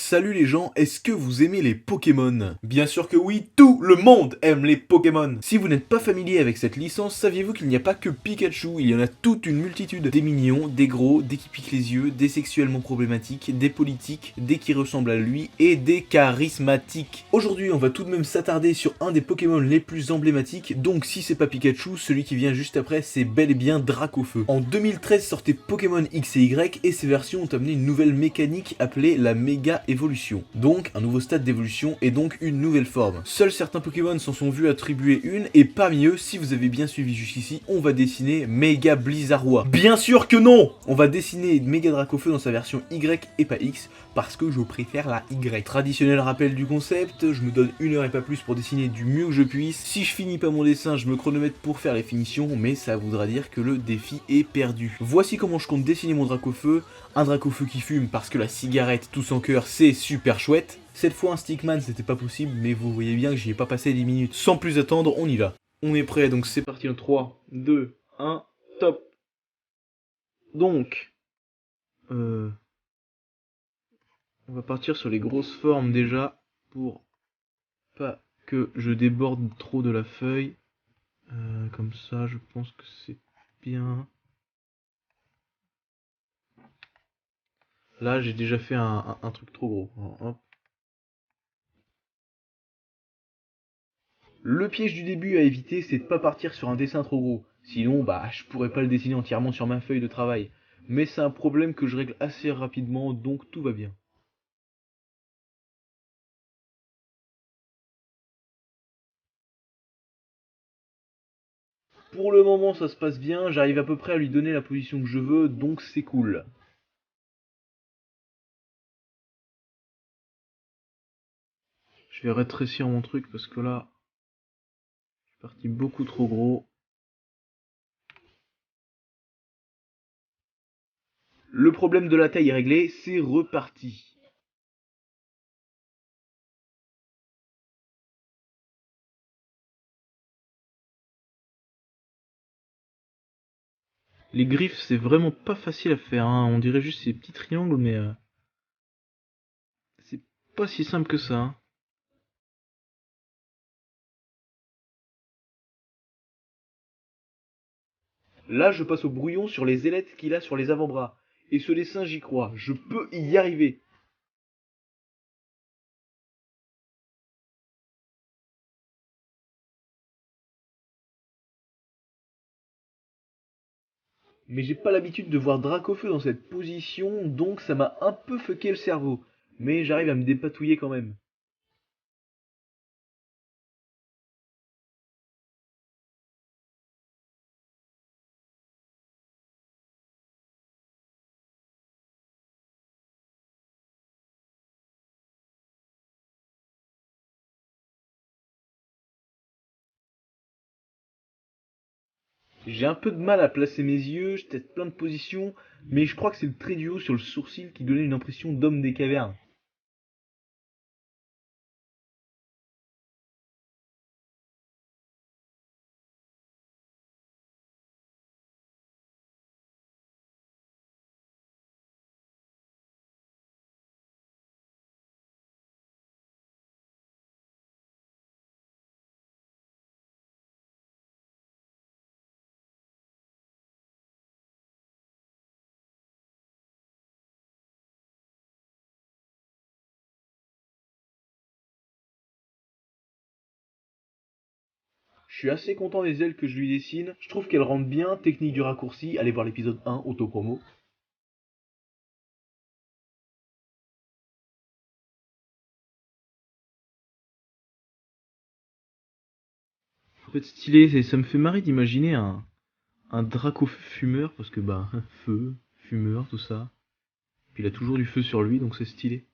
Salut les gens, est-ce que vous aimez les Pokémon? Bien sûr que oui, tout le monde aime les Pokémon. Si vous n'êtes pas familier avec cette licence, saviez-vous qu'il n'y a pas que Pikachu, il y en a toute une multitude. Des mignons, des gros, des qui piquent les yeux, des sexuellement problématiques, des politiques, des qui ressemblent à lui et des charismatiques. Aujourd'hui, on va tout de même s'attarder sur un des Pokémon les plus emblématiques, donc si c'est pas Pikachu, celui qui vient juste après, c'est bel et bien Dracofeu. En 2013 sortait Pokémon X et Y et ces versions ont amené une nouvelle mécanique appelée la méga évolution. Donc un nouveau stade d'évolution et donc une nouvelle forme. Seuls certains Pokémon s'en sont vus attribuer une et parmi eux, si vous avez bien suivi jusqu'ici, on va dessiner Méga Blizzardois. Bien sûr que non! On va dessiner Méga Dracofeu dans sa version Y et pas X parce que je préfère la Y. Traditionnel rappel du concept, je me donne 1 heure et pas plus pour dessiner du mieux que je puisse. Si je finis pas mon dessin, je me chronomètre pour faire les finitions, mais ça voudra dire que le défi est perdu. Voici comment je compte dessiner mon Dracofeu. Un Dracofeu qui fume parce que la cigarette tout en cœur c'est super chouette. Cette fois un Stickman c'était pas possible, mais vous voyez bien que j'y ai pas passé 10 minutes. Sans plus attendre, on y va. On est prêt, donc c'est parti en 3, 2, 1, top. Donc, on va partir sur les grosses formes déjà, pour pas que je déborde trop de la feuille. Comme ça, je pense que c'est bien. Là, j'ai déjà fait un truc trop gros. Hop. Le piège du début à éviter, c'est de pas partir sur un dessin trop gros. Sinon, bah, je pourrais pas le dessiner entièrement sur ma feuille de travail. Mais c'est un problème que je règle assez rapidement, donc tout va bien. Pour le moment, ça se passe bien, j'arrive à peu près à lui donner la position que je veux, donc c'est cool. Je vais rétrécir mon truc parce que là, je suis parti beaucoup trop gros. Le problème de la taille est réglé, c'est reparti. Les griffes, c'est vraiment pas facile à faire, hein. On dirait juste ces petits triangles, mais c'est pas si simple que ça, hein. Là, je passe au brouillon sur les ailettes qu'il a sur les avant-bras. Et ce dessin, j'y crois. Je peux y arriver. Mais j'ai pas l'habitude de voir Dracofeu dans cette position, donc ça m'a un peu fucké le cerveau. Mais j'arrive à me dépatouiller quand même. J'ai un peu de mal à placer mes yeux, je teste plein de positions, mais je crois que c'est le trait du haut sur le sourcil qui donnait une impression d'homme des cavernes. Je suis assez content des ailes que je lui dessine, je trouve qu'elles rendent bien, technique du raccourci, allez voir l'épisode 1, autopromo. En fait stylé, ça me fait marrer d'imaginer un Draco fumeur, parce que bah, feu, fumeur, tout ça. Puis il a toujours du feu sur lui, donc c'est stylé.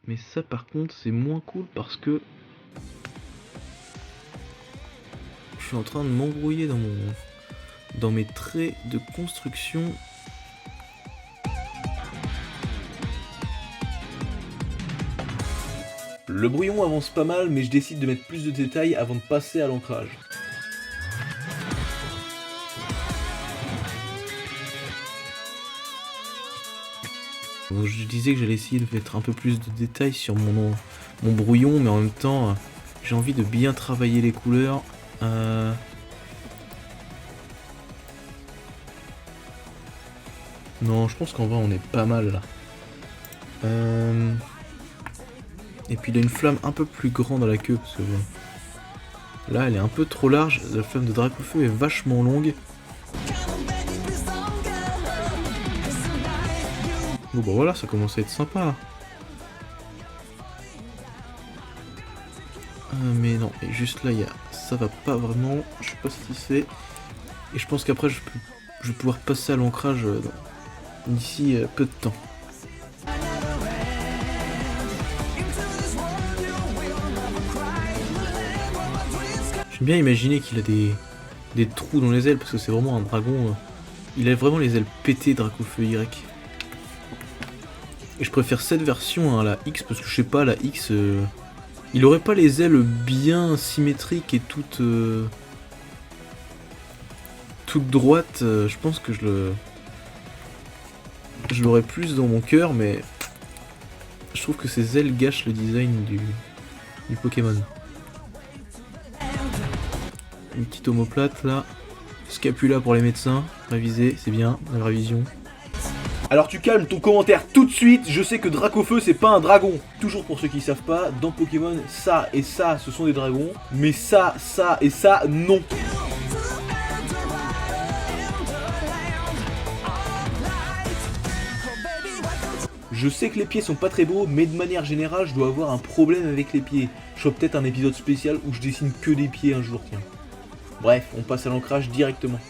Mais ça par contre c'est moins cool parce que je suis en train de m'embrouiller dans mes traits de construction. Le brouillon avance pas mal, mais je décide de mettre plus de détails avant de passer à l'ancrage. Donc, je disais que j'allais essayer de mettre un peu plus de détails sur mon brouillon, mais en même temps, j'ai envie de bien travailler les couleurs. Non, je pense qu'en vrai, on est pas mal là. Et puis il a une flamme un peu plus grande à la queue, parce que là, elle est un peu trop large. La flamme de Dracofeu est vachement longue. Bon bah voilà, ça commence à être sympa là. Mais non, et juste là, ça va pas vraiment. Je sais pas ce qu'il fait. Et je pense qu'après, je vais pouvoir passer à l'ancrage d'ici peu de temps. J'aime bien imaginer qu'il a des trous dans les ailes, parce que c'est vraiment un dragon. Il a vraiment les ailes pétées, Dracofeu Y. Et je préfère cette version à la X, parce que je sais pas, la X, il aurait pas les ailes bien symétriques et toutes droites. Je pense que je l'aurais plus dans mon cœur, mais je trouve que ces ailes gâchent le design du Pokémon. Une petite omoplate là, scapula pour les médecins, réviser, c'est bien, la révision. Alors tu calmes ton commentaire tout de suite, je sais que Dracofeu c'est pas un dragon. Toujours pour ceux qui savent pas, dans Pokémon, ça et ça ce sont des dragons, mais ça et ça non. Je sais que les pieds sont pas très beaux, mais de manière générale je dois avoir un problème avec les pieds. Je ferai peut-être un épisode spécial où je dessine que des pieds un jour, tiens. Bref, on passe à l'ancrage directement.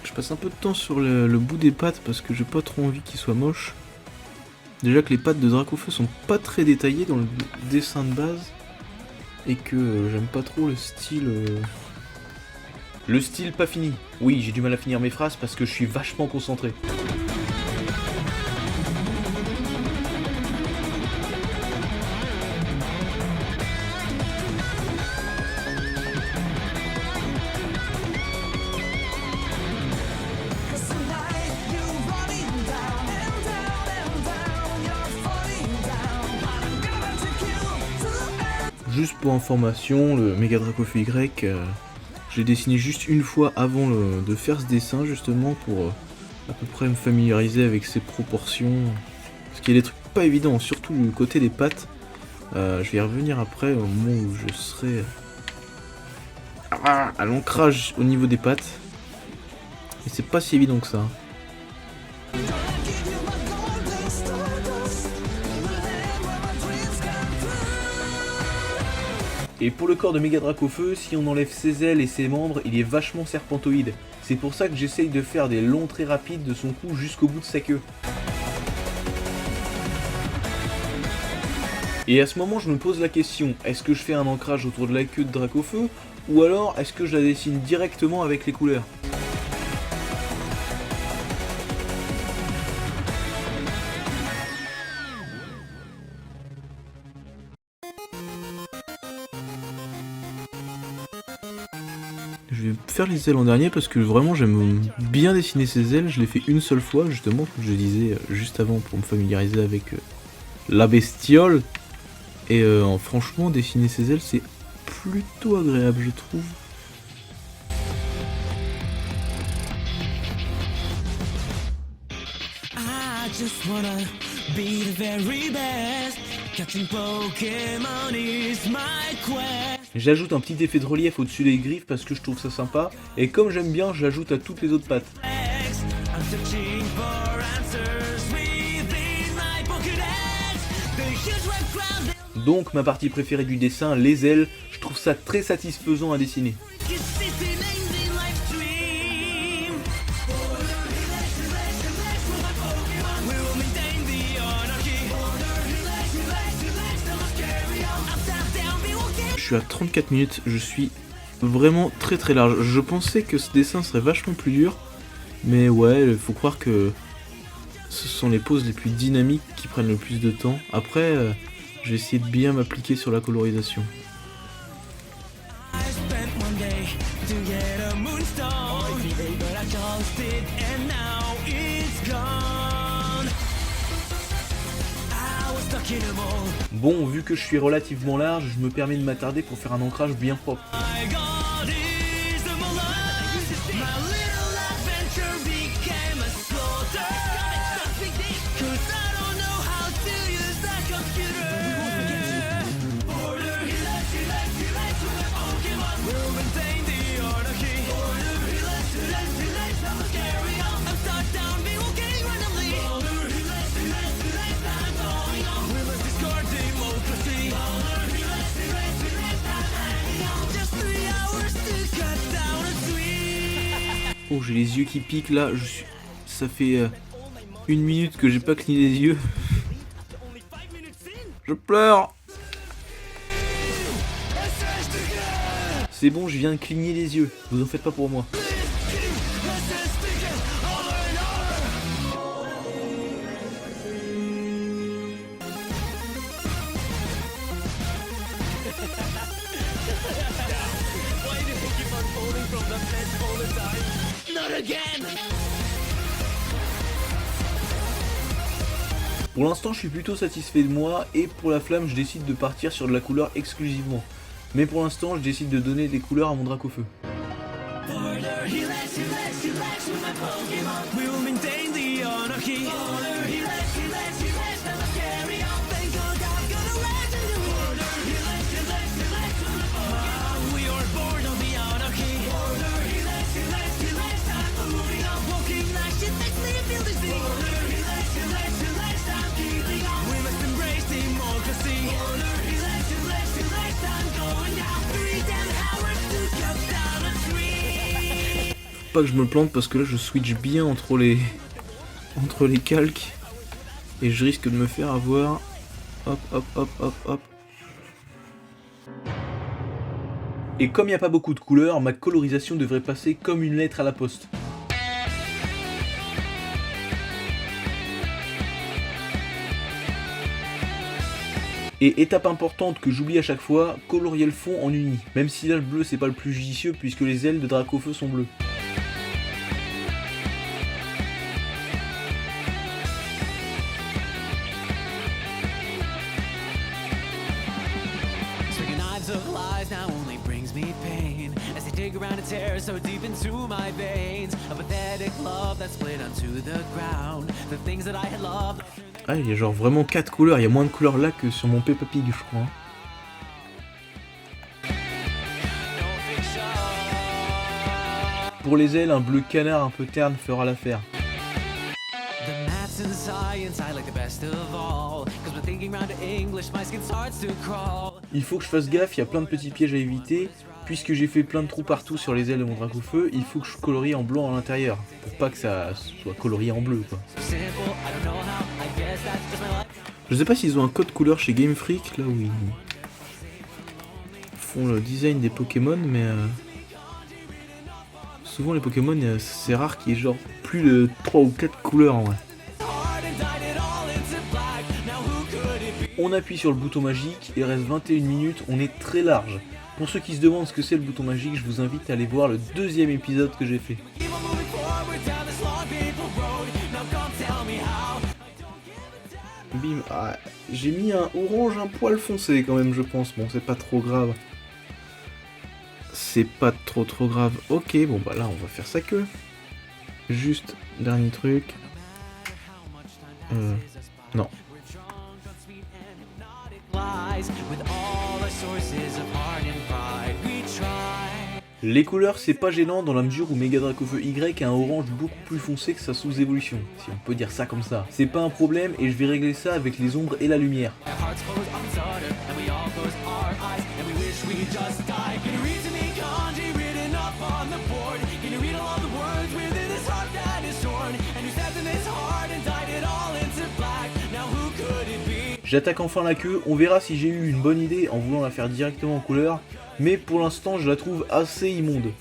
Je passe un peu de temps sur le bout des pattes parce que j'ai pas trop envie qu'il soit moche. Déjà que les pattes de Dracofeu sont pas très détaillées dans le dessin de base. Et que j'aime pas trop le style... Le style pas fini. Oui, j'ai du mal à finir mes phrases parce que je suis vachement concentré. Juste pour information, le Mega Dracofeu Y, je l'ai dessiné juste une fois avant de faire ce dessin, justement, pour à peu près me familiariser avec ses proportions. Parce qu'il y a des trucs pas évidents, surtout le côté des pattes. Je vais y revenir après, au moment où je serai à l'ancrage au niveau des pattes. Et c'est pas si évident que ça. Et pour le corps de Mega Dracofeu, si on enlève ses ailes et ses membres, il est vachement serpentoïde. C'est pour ça que j'essaye de faire des longs traits rapides de son cou jusqu'au bout de sa queue. Et à ce moment, je me pose la question, est-ce que je fais un ancrage autour de la queue de Dracofeu, ou alors est-ce que je la dessine directement avec les couleurs ? Je vais faire les ailes en dernier parce que vraiment j'aime bien dessiner ces ailes. Je l'ai fait une seule fois justement, comme je disais juste avant, pour me familiariser avec la bestiole. Et franchement, dessiner ces ailes c'est plutôt agréable, je trouve. I just wanna be the very best. Catching Pokémon is my quest. J'ajoute un petit effet de relief au-dessus des griffes parce que je trouve ça sympa. Et comme j'aime bien, je l'ajoute à toutes les autres pattes. Donc ma partie préférée du dessin, les ailes, je trouve ça très satisfaisant à dessiner. Je suis à 34 minutes, je suis vraiment très très large. Je pensais que ce dessin serait vachement plus dur, mais ouais, faut croire que ce sont les poses les plus dynamiques qui prennent le plus de temps. Après, je vais essayer de bien m'appliquer sur la colorisation. Bon, vu que je suis relativement large, je me permets de m'attarder pour faire un ancrage bien propre. Oh, j'ai les yeux qui piquent là, ça fait 1 minute que j'ai pas cligné les yeux. Je pleure. C'est bon, je viens de cligner les yeux, vous en faites pas pour moi. Pour l'instant, je suis plutôt satisfait de moi, et pour la flamme, je décide de partir sur de la couleur exclusivement. Mais pour l'instant, je décide de donner des couleurs à mon Dracofeu. Pas que je me plante parce que là je switch bien entre les calques et je risque de me faire avoir. Hop hop hop hop hop. Et comme il n'y a pas beaucoup de couleurs, ma colorisation devrait passer comme une lettre à la poste. Et étape importante que j'oublie à chaque fois, colorier le fond en uni. Même si là le bleu c'est pas le plus judicieux puisque les ailes de Dracofeu sont bleues. Ah, il y a genre vraiment 4 couleurs, il y a moins de couleurs là que sur mon Peppa Pig, je crois. Pour les ailes, un bleu canard un peu terne fera l'affaire. Il faut que je fasse gaffe, il y a plein de petits pièges à éviter. Puisque j'ai fait plein de trous partout sur les ailes de mon Dracofeu, il faut que je colorie en blanc à l'intérieur, pour pas que ça soit colorié en bleu, quoi. Je sais pas s'ils ont un code couleur chez Game Freak, là où ils font le design des Pokémon, mais souvent les Pokémon, c'est rare qu'il y ait genre plus de 3 ou 4 couleurs en vrai. On appuie sur le bouton magique, il reste 21 minutes, on est très large. Pour ceux qui se demandent ce que c'est le bouton magique, je vous invite à aller voir le 2e épisode que j'ai fait. Bim, ah, j'ai mis un orange un poil foncé quand même je pense, bon c'est pas trop grave. C'est pas trop grave. Ok, bon bah là on va faire ça que. Juste, dernier truc. Non. Les couleurs c'est pas gênant dans la mesure où Mega Dracofeu Y a un orange beaucoup plus foncé que sa sous-évolution, si on peut dire ça comme ça. C'est pas un problème et je vais régler ça avec les ombres et la lumière. J'attaque enfin la queue, on verra si j'ai eu une bonne idée en voulant la faire directement en couleur mais pour l'instant je la trouve assez immonde.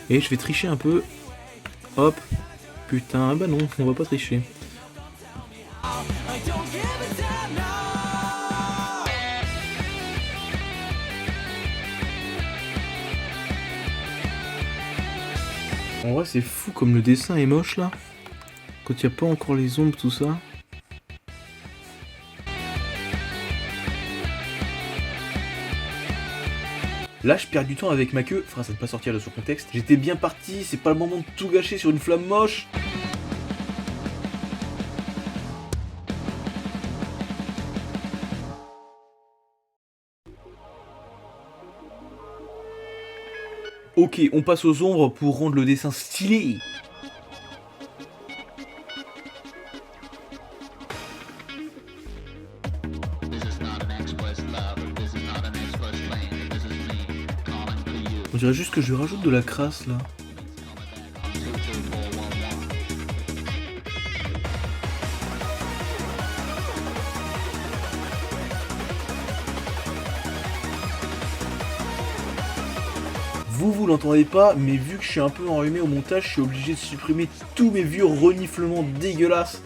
Et je vais tricher un peu. Hop. Putain, bah non, on va pas tricher. En vrai, c'est fou comme le dessin est moche là. Quand il n'y a pas encore les ombres, tout ça. Là, je perds du temps avec ma queue. Enfin, ça ne pas sortir de son contexte. J'étais bien parti, c'est pas le moment de tout gâcher sur une flamme moche. Ok, on passe aux ombres pour rendre le dessin stylé. On dirait juste que je rajoute de la crasse là. Vous l'entendez pas, mais vu que je suis un peu enrhumé au montage, je suis obligé de supprimer tous mes vieux reniflements dégueulasses.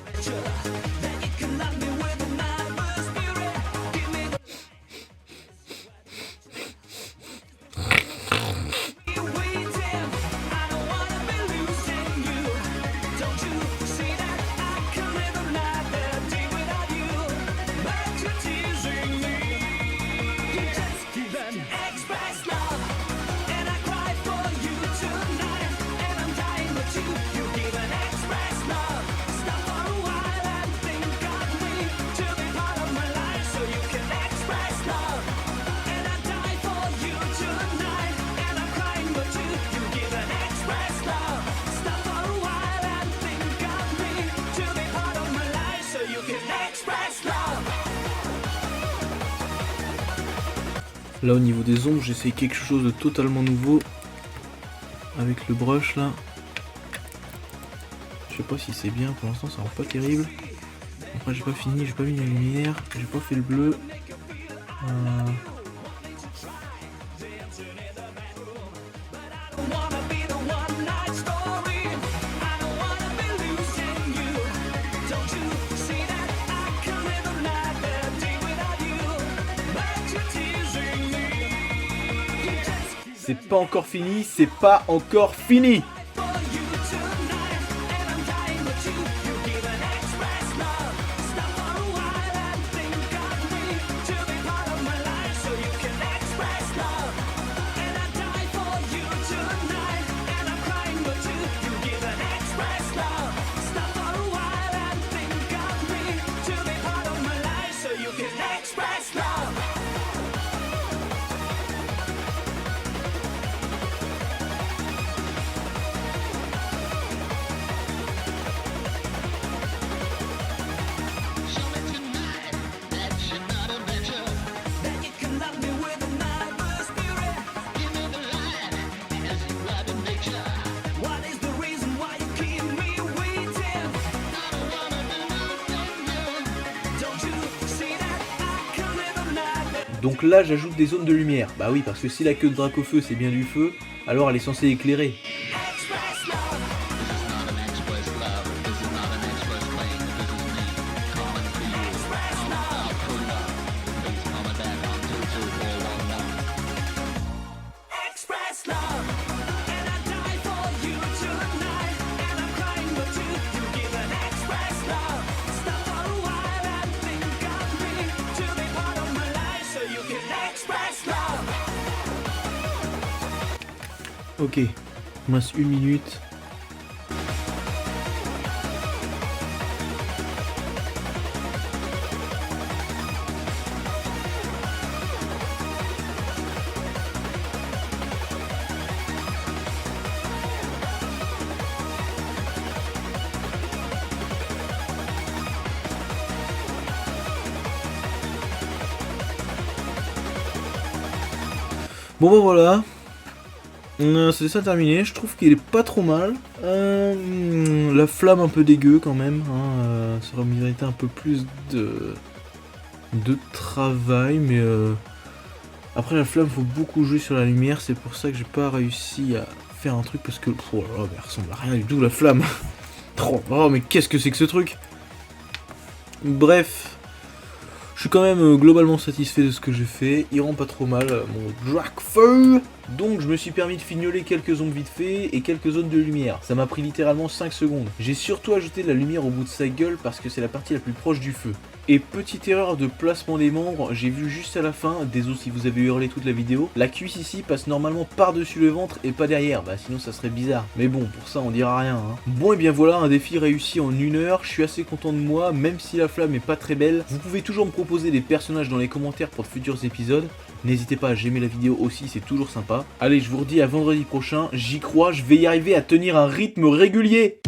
Là au niveau des ombres, j'essaie quelque chose de totalement nouveau avec le brush là. Je sais pas si c'est bien, pour l'instant ça rend pas terrible. Après j'ai pas fini, j'ai pas mis la lumière, j'ai pas fait le bleu. C'est pas encore fini, c'est pas encore fini. Donc là j'ajoute des zones de lumière. Bah oui, parce que si la queue de Dracofeu c'est bien du feu, alors elle est censée éclairer. Ok, il me reste 1 minute. Bon bah voilà. C'est ça terminé, je trouve qu'il est pas trop mal. La flamme un peu dégueu quand même, hein, ça aurait mérité un peu plus de travail, mais après la flamme faut beaucoup jouer sur la lumière, c'est pour ça que j'ai pas réussi à faire un truc parce que oh là là, mais elle ressemble à rien du tout la flamme. Oh mais qu'est-ce que c'est que ce truc? Bref. Je suis quand même globalement satisfait de ce que j'ai fait, il rend pas trop mal mon Drakfeu. Donc je me suis permis de fignoler quelques zones vite fait et quelques zones de lumière. Ça m'a pris littéralement 5 secondes. J'ai surtout ajouté de la lumière au bout de sa gueule parce que c'est la partie la plus proche du feu. Et petite erreur de placement des membres, j'ai vu juste à la fin, désolé si vous avez hurlé toute la vidéo, la cuisse ici passe normalement par-dessus le ventre et pas derrière, bah sinon ça serait bizarre. Mais bon, pour ça on dira rien. Hein. Bon et bien voilà, un défi réussi en 1 heure, je suis assez content de moi, même si la flamme est pas très belle. Vous pouvez toujours me proposer des personnages dans les commentaires pour de futurs épisodes. N'hésitez pas à j'aimer la vidéo aussi, c'est toujours sympa. Allez, je vous redis à vendredi prochain, j'y crois, je vais y arriver à tenir un rythme régulier.